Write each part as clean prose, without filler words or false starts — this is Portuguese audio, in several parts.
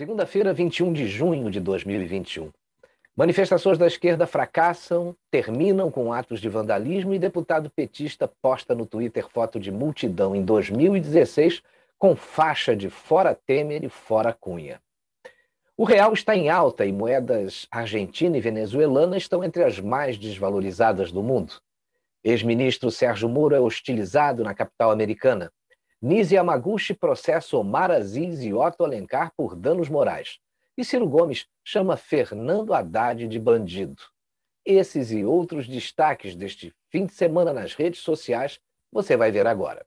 Segunda-feira, 21 de junho de 2021. Manifestações da esquerda fracassam, terminam com atos de vandalismo e deputado petista posta no Twitter foto de multidão em 2016 com faixa de Fora Temer e Fora Cunha. O real está em alta e moedas argentina e venezuelana estão entre as mais desvalorizadas do mundo. Ex-ministro Sérgio Moro é hostilizado na capital americana. Nise Yamaguchi processa Omar Aziz e Otto Alencar por danos morais. E Ciro Gomes chama Fernando Haddad de bandido. Esses e outros destaques deste fim de semana nas redes sociais você vai ver agora.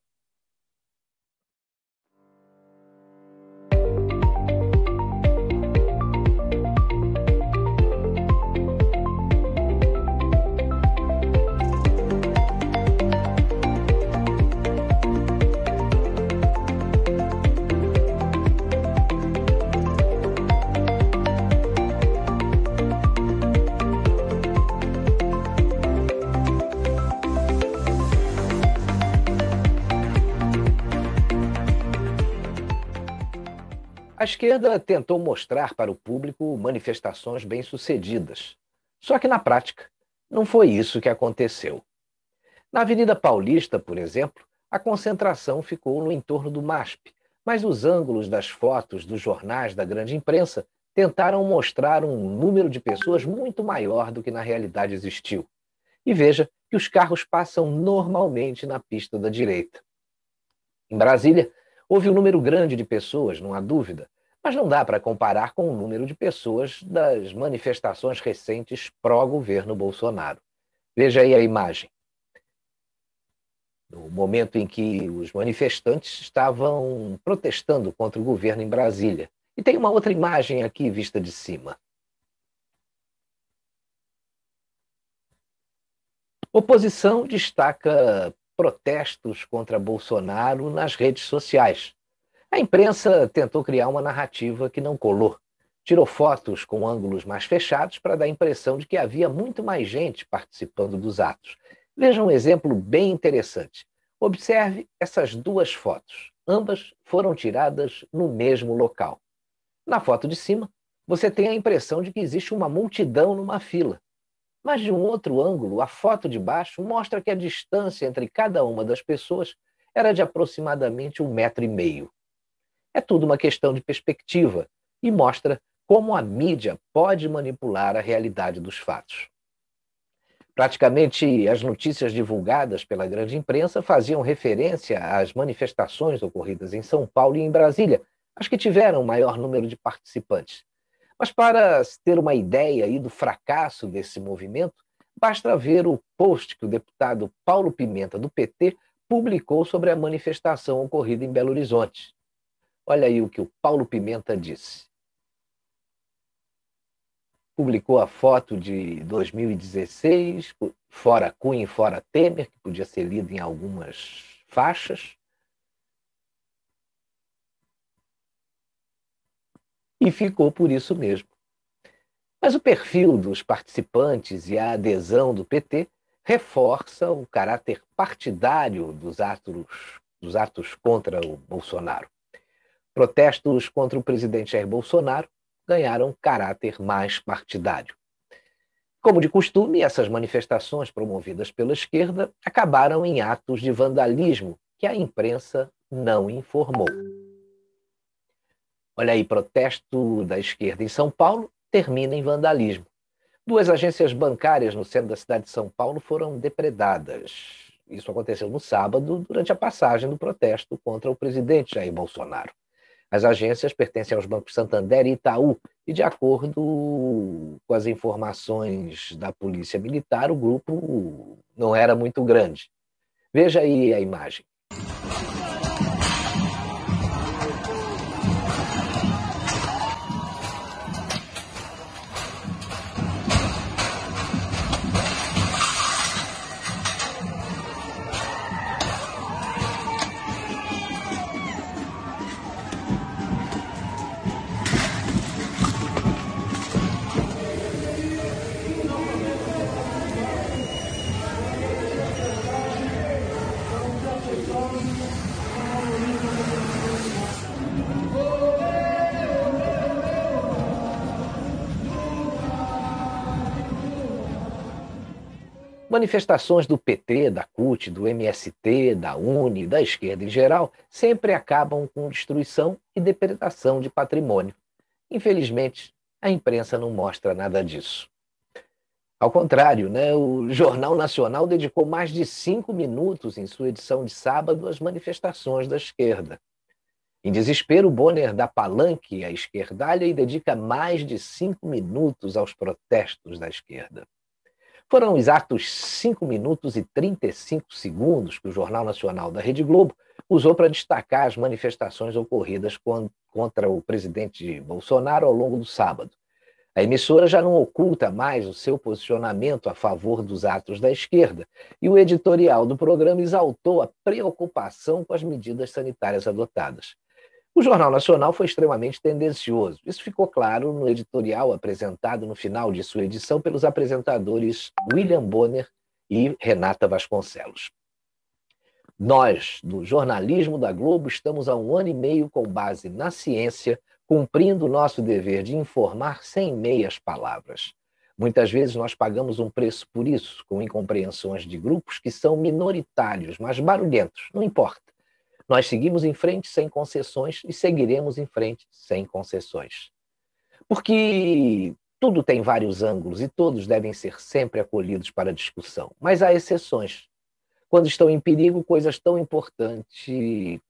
A esquerda tentou mostrar para o público manifestações bem-sucedidas. Só que, na prática, não foi isso que aconteceu. Na Avenida Paulista, por exemplo, a concentração ficou no entorno do MASP, mas os ângulos das fotos dos jornais da grande imprensa tentaram mostrar um número de pessoas muito maior do que na realidade existiu. E veja que os carros passam normalmente na pista da direita. Em Brasília, houve um número grande de pessoas, não há dúvida, mas não dá para comparar com o número de pessoas das manifestações recentes pró-governo Bolsonaro. Veja aí a imagem. No momento em que os manifestantes estavam protestando contra o governo em Brasília. E tem uma outra imagem aqui vista de cima. Oposição destaca protestos contra Bolsonaro nas redes sociais. A imprensa tentou criar uma narrativa que não colou. Tirou fotos com ângulos mais fechados para dar a impressão de que havia muito mais gente participando dos atos. Veja um exemplo bem interessante. Observe essas duas fotos. Ambas foram tiradas no mesmo local. Na foto de cima, você tem a impressão de que existe uma multidão numa fila. Mas de um outro ângulo, a foto de baixo mostra que a distância entre cada uma das pessoas era de aproximadamente 1,5 metro. É tudo uma questão de perspectiva e mostra como a mídia pode manipular a realidade dos fatos. Praticamente as notícias divulgadas pela grande imprensa faziam referência às manifestações ocorridas em São Paulo e em Brasília, as que tiveram o maior número de participantes. Mas para se ter uma ideia aí do fracasso desse movimento, basta ver o post que o deputado Paulo Pimenta, do PT, publicou sobre a manifestação ocorrida em Belo Horizonte. Olha aí o que o Paulo Pimenta disse. Publicou a foto de 2016, Fora Cunha e Fora Temer, que podia ser lido em algumas faixas. E ficou por isso mesmo. Mas o perfil dos participantes e a adesão do PT reforça o caráter partidário dos atos contra o Bolsonaro. Protestos contra o presidente Jair Bolsonaro ganharam caráter mais partidário. Como de costume, essas manifestações promovidas pela esquerda acabaram em atos de vandalismo que a imprensa não informou. Olha aí, protesto da esquerda em São Paulo termina em vandalismo. 2 agências bancárias no centro da cidade de São Paulo foram depredadas. Isso aconteceu no sábado, durante a passagem do protesto contra o presidente Jair Bolsonaro. As agências pertencem aos bancos Santander e Itaú, e de acordo com as informações da Polícia Militar, o grupo não era muito grande. Veja aí a imagem. Manifestações do PT, da CUT, do MST, da UNE, da esquerda em geral, sempre acabam com destruição e depredação de patrimônio. Infelizmente, a imprensa não mostra nada disso. Ao contrário, né, o Jornal Nacional dedicou mais de 5 minutos em sua edição de sábado às manifestações da esquerda. Em desespero, Bonner dá palanque à esquerdalha e dedica mais de 5 minutos aos protestos da esquerda. Foram exatos 5 minutos e 35 segundos que o Jornal Nacional da Rede Globo usou para destacar as manifestações ocorridas contra o presidente Bolsonaro ao longo do sábado. A emissora já não oculta mais o seu posicionamento a favor dos atos da esquerda e o editorial do programa exaltou a preocupação com as medidas sanitárias adotadas. O Jornal Nacional foi extremamente tendencioso. Isso ficou claro no editorial apresentado no final de sua edição pelos apresentadores William Bonner e Renata Vasconcelos. Nós, do jornalismo da Globo, estamos há 1 ano e meio com base na ciência, cumprindo o nosso dever de informar sem meias palavras. Muitas vezes nós pagamos um preço por isso, com incompreensões de grupos que são minoritários, mas barulhentos, não importa. Nós seguimos em frente sem concessões e seguiremos em frente sem concessões. Porque tudo tem vários ângulos e todos devem ser sempre acolhidos para discussão, mas há exceções. Quando estão em perigo coisas tão importantes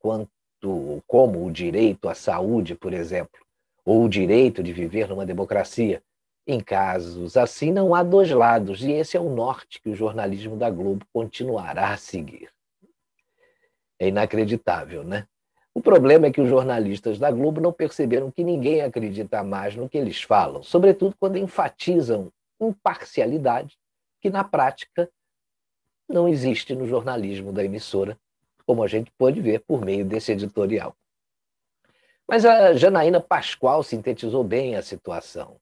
como o direito à saúde, por exemplo, ou o direito de viver numa democracia. Em casos assim, não há dois lados, e esse é o norte que o jornalismo da Globo continuará a seguir. É inacreditável, né? O problema é que os jornalistas da Globo não perceberam que ninguém acredita mais no que eles falam, sobretudo quando enfatizam imparcialidade, que na prática não existe no jornalismo da emissora, como a gente pôde ver por meio desse editorial. Mas a Janaína Pascoal sintetizou bem a situação.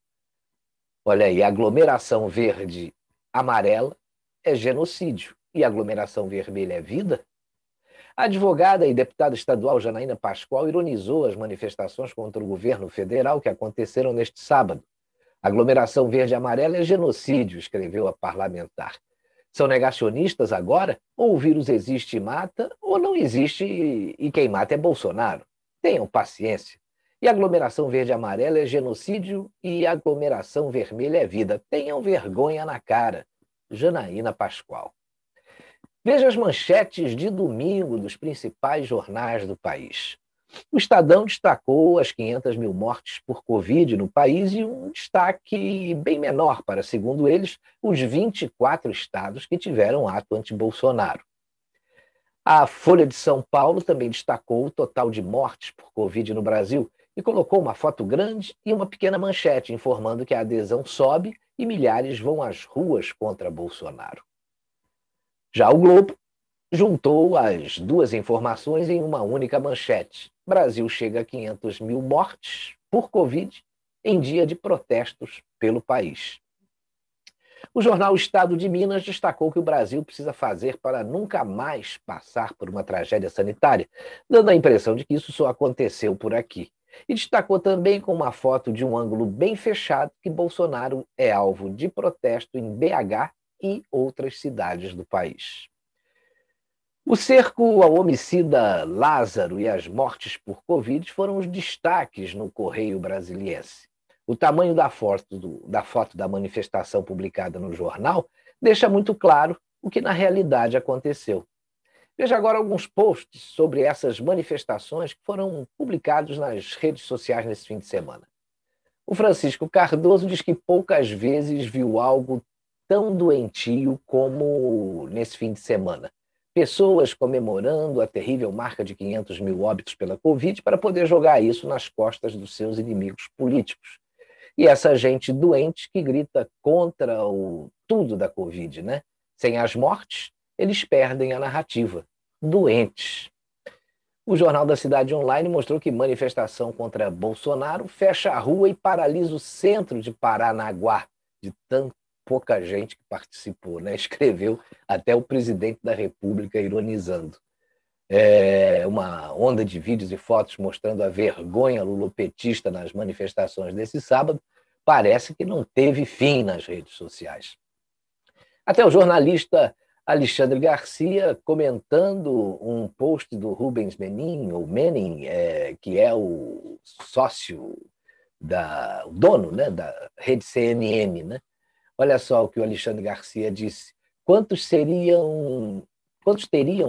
Olha aí, a aglomeração verde-amarela é genocídio e a aglomeração vermelha é vida? A advogada e deputada estadual Janaína Pascoal ironizou as manifestações contra o governo federal que aconteceram neste sábado. A aglomeração verde-amarela é genocídio, escreveu a parlamentar. São negacionistas agora? Ou o vírus existe e mata, ou não existe e quem mata é Bolsonaro? Tenham paciência. E a aglomeração verde-amarela é genocídio e a aglomeração vermelha é vida. Tenham vergonha na cara. Janaína Pascoal. Veja as manchetes de domingo dos principais jornais do país. O Estadão destacou as 500 mil mortes por Covid no país e um destaque bem menor para, segundo eles, os 24 estados que tiveram ato anti-Bolsonaro. A Folha de São Paulo também destacou o total de mortes por Covid no Brasil e colocou uma foto grande e uma pequena manchete informando que a adesão sobe e milhares vão às ruas contra Bolsonaro. Já o Globo juntou as duas informações em uma única manchete. Brasil chega a 500 mil mortes por Covid em dia de protestos pelo país. O jornal Estado de Minas destacou que o Brasil precisa fazer para nunca mais passar por uma tragédia sanitária, dando a impressão de que isso só aconteceu por aqui. E destacou também com uma foto de um ângulo bem fechado que Bolsonaro é alvo de protesto em BH e outras cidades do país. O cerco ao homicida Lázaro e as mortes por Covid foram os destaques no Correio Brasiliense. O tamanho da foto da manifestação publicada no jornal deixa muito claro o que na realidade aconteceu. Veja agora alguns posts sobre essas manifestações que foram publicados nas redes sociais nesse fim de semana. O Francisco Cardoso diz que poucas vezes viu algo tão doentio como nesse fim de semana. Pessoas comemorando a terrível marca de 500 mil óbitos pela Covid para poder jogar isso nas costas dos seus inimigos políticos. E essa gente doente que grita contra o tudo da Covid, né? Sem as mortes, eles perdem a narrativa. Doentes. O Jornal da Cidade Online mostrou que manifestação contra Bolsonaro fecha a rua e paralisa o centro de Paranaguá, de tão pouca gente que participou, né? Escreveu até o presidente da República ironizando. Uma onda de vídeos e fotos mostrando a vergonha lulopetista nas manifestações desse sábado parece que não teve fim nas redes sociais. Até o jornalista Alexandre Garcia comentando um post do Rubens Menin, ou Menin, que é o sócio, o dono, né, da rede CNN, né? Olha só o que o Alexandre Garcia disse. Quantos teriam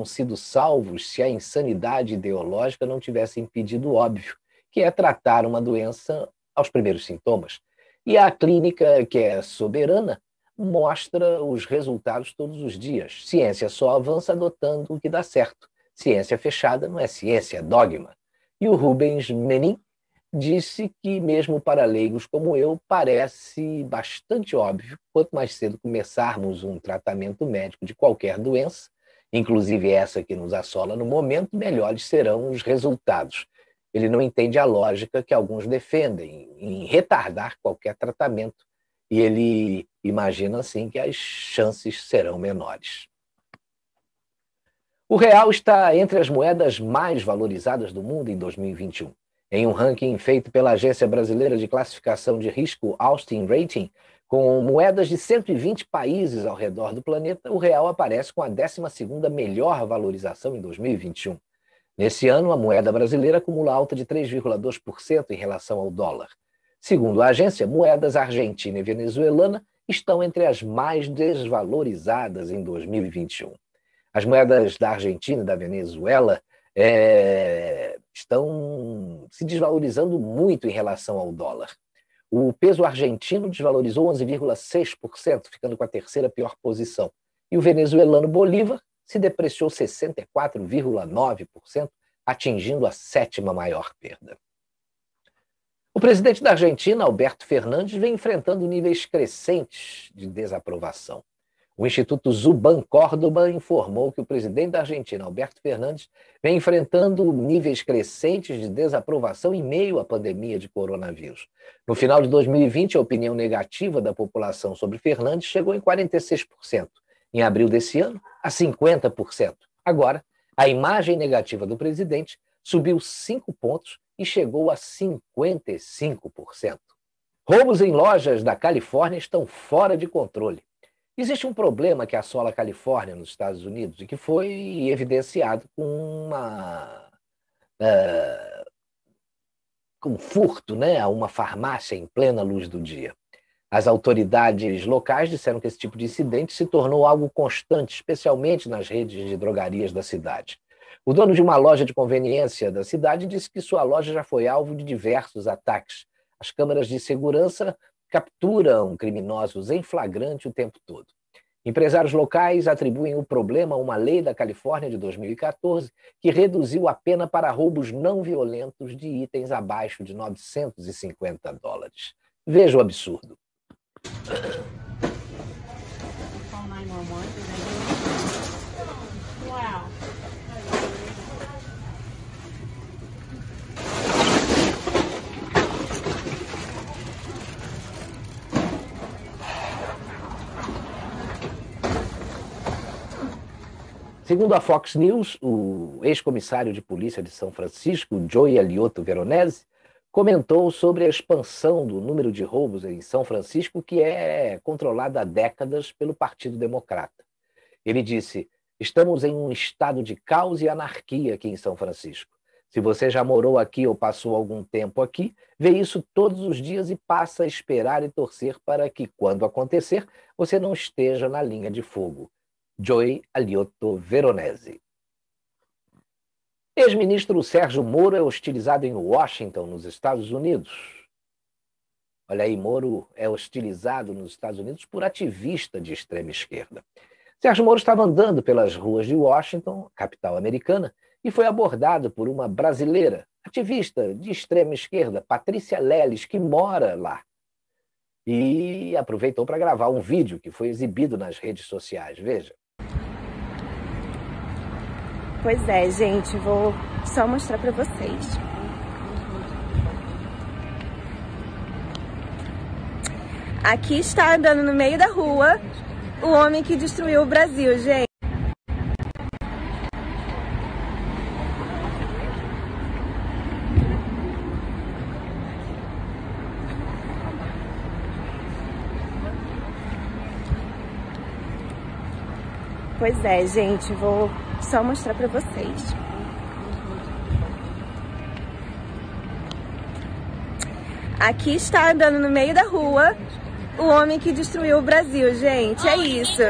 sido salvos se a insanidade ideológica não tivesse impedido o óbvio, que é tratar uma doença aos primeiros sintomas? E a clínica, que é soberana, mostra os resultados todos os dias. Ciência só avança adotando o que dá certo. Ciência fechada não é ciência, é dogma. E o Rubens Menin disse que, mesmo para leigos como eu, parece bastante óbvio, quanto mais cedo começarmos um tratamento médico de qualquer doença, inclusive essa que nos assola no momento, melhores serão os resultados. Ele não entende a lógica que alguns defendem em retardar qualquer tratamento, e ele imagina assim que as chances serão menores. O real está entre as moedas mais valorizadas do mundo em 2021. Em um ranking feito pela Agência Brasileira de Classificação de Risco Austin Rating, com moedas de 120 países ao redor do planeta, o real aparece com a 12ª melhor valorização em 2021. Nesse ano, a moeda brasileira acumula alta de 3,2% em relação ao dólar. Segundo a agência, moedas argentina e venezuelana estão entre as mais desvalorizadas em 2021. As moedas da Argentina e da Venezuela estão se desvalorizando muito em relação ao dólar. O peso argentino desvalorizou 11,6%, ficando com a terceira pior posição. E o venezuelano Bolívar se depreciou 64,9%, atingindo a 7ª maior perda. O presidente da Argentina, Alberto Fernandes, vem enfrentando níveis crescentes de desaprovação. O Instituto Zuban Córdoba informou que o presidente da Argentina, Alberto Fernandes, vem enfrentando níveis crescentes de desaprovação em meio à pandemia de coronavírus. No final de 2020, a opinião negativa da população sobre Fernandes chegou em 46%. Em abril desse ano, a 50%. Agora, a imagem negativa do presidente subiu 5 pontos e chegou a 55%. Roubos em lojas da Califórnia estão fora de controle. Existe um problema que assola a Califórnia, nos Estados Unidos, e que foi evidenciado com um furto, né, a uma farmácia em plena luz do dia. As autoridades locais disseram que esse tipo de incidente se tornou algo constante, especialmente nas redes de drogarias da cidade. O dono de uma loja de conveniência da cidade disse que sua loja já foi alvo de diversos ataques. As câmeras de segurança capturam criminosos em flagrante o tempo todo. Empresários locais atribuem o problema a uma lei da Califórnia de 2014 que reduziu a pena para roubos não violentos de itens abaixo de $950. Veja o absurdo. Wow. Segundo a Fox News, o ex-comissário de polícia de São Francisco, Joey Alioto Veronese, comentou sobre a expansão do número de roubos em São Francisco, que é controlada há décadas pelo Partido Democrata. Ele disse: estamos em um estado de caos e anarquia aqui em São Francisco. Se você já morou aqui ou passou algum tempo aqui, vê isso todos os dias e passa a esperar e torcer para que, quando acontecer, você não esteja na linha de fogo. Joey Alioto Veronese. Ex-ministro Sérgio Moro é hostilizado em Washington, nos Estados Unidos. Olha aí, Moro é hostilizado nos Estados Unidos por ativista de extrema esquerda. Sérgio Moro estava andando pelas ruas de Washington, capital americana, e foi abordado por uma brasileira, ativista de extrema esquerda, Patrícia Leles, que mora lá. E aproveitou para gravar um vídeo que foi exibido nas redes sociais. Veja. Pois é, gente, vou só mostrar para vocês. Aqui está andando no meio da rua o homem que destruiu o Brasil, gente. Pois é, gente, vou só mostrar pra vocês. Aqui está andando no meio da rua o homem que destruiu o Brasil, gente. É isso.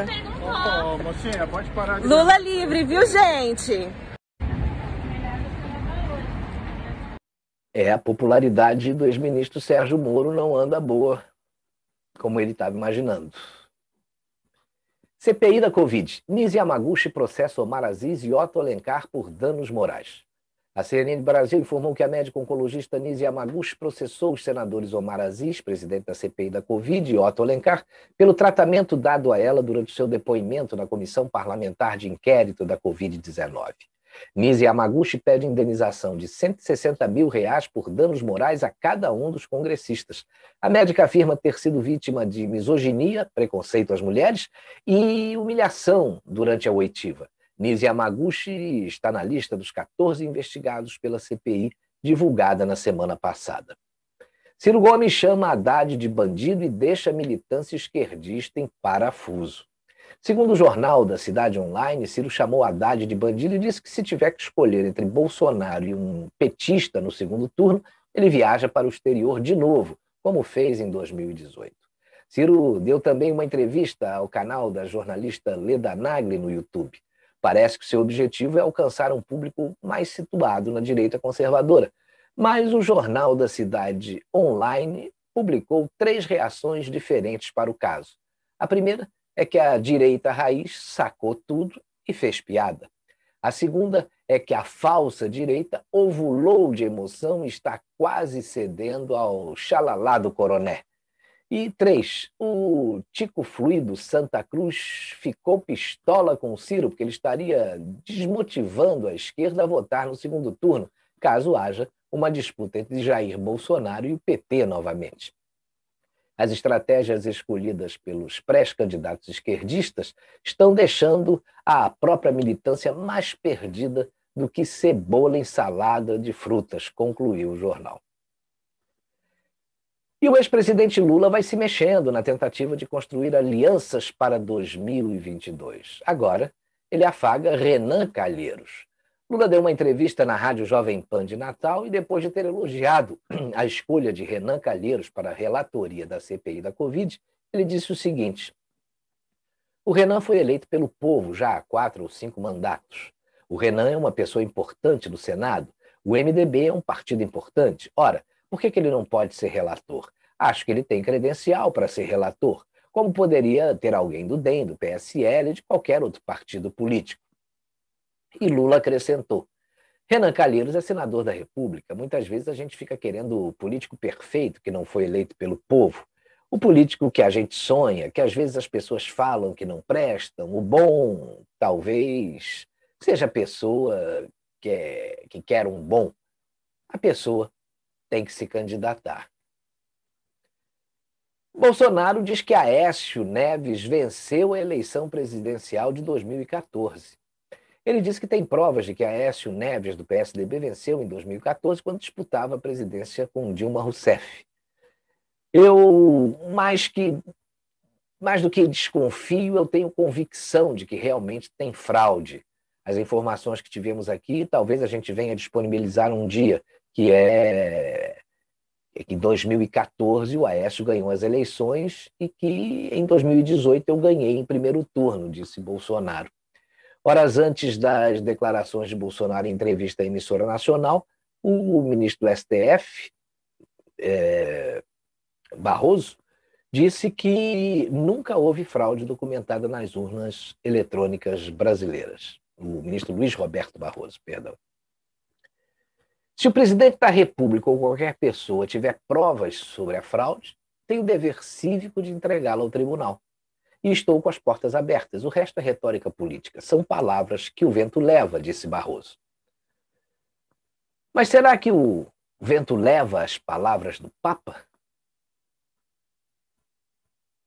Mocinha, pode parar de... Lula livre, viu, gente? A popularidade do ex-ministro Sérgio Moro não anda boa, como ele estava imaginando. CPI da Covid. Nise Yamaguchi processa Omar Aziz e Otto Alencar por danos morais. A CNN Brasil informou que a médica oncologista Nise Yamaguchi processou os senadores Omar Aziz, presidente da CPI da Covid, e Otto Alencar, pelo tratamento dado a ela durante seu depoimento na Comissão Parlamentar de Inquérito da Covid-19. Nise Yamaguchi pede indenização de R$160 mil por danos morais a cada um dos congressistas. A médica afirma ter sido vítima de misoginia, preconceito às mulheres e humilhação durante a oitiva. Nise Yamaguchi está na lista dos 14 investigados pela CPI, divulgada na semana passada. Ciro Gomes chama Haddad de bandido e deixa a militância esquerdista em parafuso. Segundo o jornal da Cidade Online, Ciro chamou Haddad de bandido e disse que se tiver que escolher entre Bolsonaro e um petista no segundo turno, ele viaja para o exterior de novo, como fez em 2018. Ciro deu também uma entrevista ao canal da jornalista Leda Nagli no YouTube. Parece que seu objetivo é alcançar um público mais situado na direita conservadora. Mas o jornal da Cidade Online publicou 3 reações diferentes para o caso. A primeira é que a direita raiz sacou tudo e fez piada. A segunda é que a falsa direita ovulou de emoção e está quase cedendo ao xalalá do coroné. E 3, o Tico Fluido Santa Cruz ficou pistola com o Ciro, porque ele estaria desmotivando a esquerda a votar no segundo turno, caso haja uma disputa entre Jair Bolsonaro e o PT novamente. As estratégias escolhidas pelos pré-candidatos esquerdistas estão deixando a própria militância mais perdida do que cebola em salada de frutas, concluiu o jornal. E o ex-presidente Lula vai se mexendo na tentativa de construir alianças para 2022. Agora, ele afaga Renan Calheiros. Lula deu uma entrevista na Rádio Jovem Pan de Natal e, depois de ter elogiado a escolha de Renan Calheiros para a relatoria da CPI da Covid, ele disse o seguinte: o Renan foi eleito pelo povo já há 4 ou 5 mandatos. O Renan é uma pessoa importante no Senado. O MDB é um partido importante. Ora, por que ele não pode ser relator? Acho que ele tem credencial para ser relator, como poderia ter alguém do DEM, do PSL e de qualquer outro partido político. E Lula acrescentou: Renan Calheiros é senador da República. Muitas vezes a gente fica querendo o político perfeito que não foi eleito pelo povo. O político que a gente sonha, que às vezes as pessoas falam que não prestam. O bom, talvez, seja a pessoa que quer um bom. A pessoa tem que se candidatar. Bolsonaro diz que Aécio Neves venceu a eleição presidencial de 2014. Ele disse que tem provas de que Aécio Neves, do PSDB, venceu em 2014, quando disputava a presidência com Dilma Rousseff. Eu, mais do que desconfio, eu tenho convicção de que realmente tem fraude. As informações que tivemos aqui, talvez a gente venha disponibilizar um dia, que em 2014 o Aécio ganhou as eleições e que em 2018 eu ganhei em primeiro turno, disse Bolsonaro. Horas antes das declarações de Bolsonaro em entrevista à emissora nacional, o ministro do STF, Barroso, disse que nunca houve fraude documentada nas urnas eletrônicas brasileiras. O ministro Luiz Roberto Barroso, perdão. Se o presidente da República ou qualquer pessoa tiver provas sobre a fraude, tem o dever cívico de entregá-la ao tribunal. E estou com as portas abertas. O resto é retórica política. São palavras que o vento leva, disse Barroso. Mas será que o vento leva as palavras do Papa?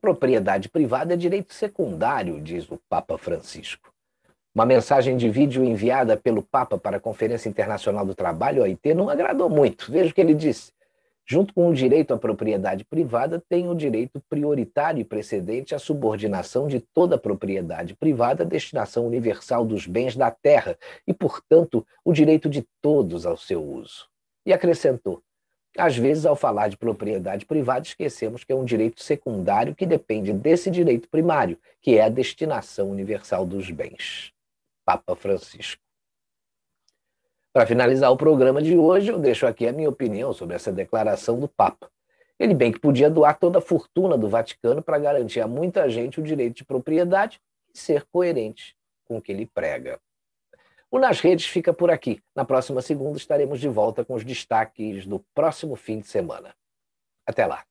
Propriedade privada é direito secundário, diz o Papa Francisco. Uma mensagem de vídeo enviada pelo Papa para a Conferência Internacional do Trabalho, OIT, não agradou muito. Veja o que ele disse. Junto com o direito à propriedade privada, tem o direito prioritário e precedente à subordinação de toda a propriedade privada à destinação universal dos bens da terra e, portanto, o direito de todos ao seu uso. E acrescentou: às vezes, ao falar de propriedade privada, esquecemos que é um direito secundário que depende desse direito primário, que é a destinação universal dos bens. Papa Francisco. Para finalizar o programa de hoje, eu deixo aqui a minha opinião sobre essa declaração do Papa. Ele bem que podia doar toda a fortuna do Vaticano para garantir a muita gente o direito de propriedade e ser coerente com o que ele prega. O Nas Redes fica por aqui. Na próxima segunda estaremos de volta com os destaques do próximo fim de semana. Até lá.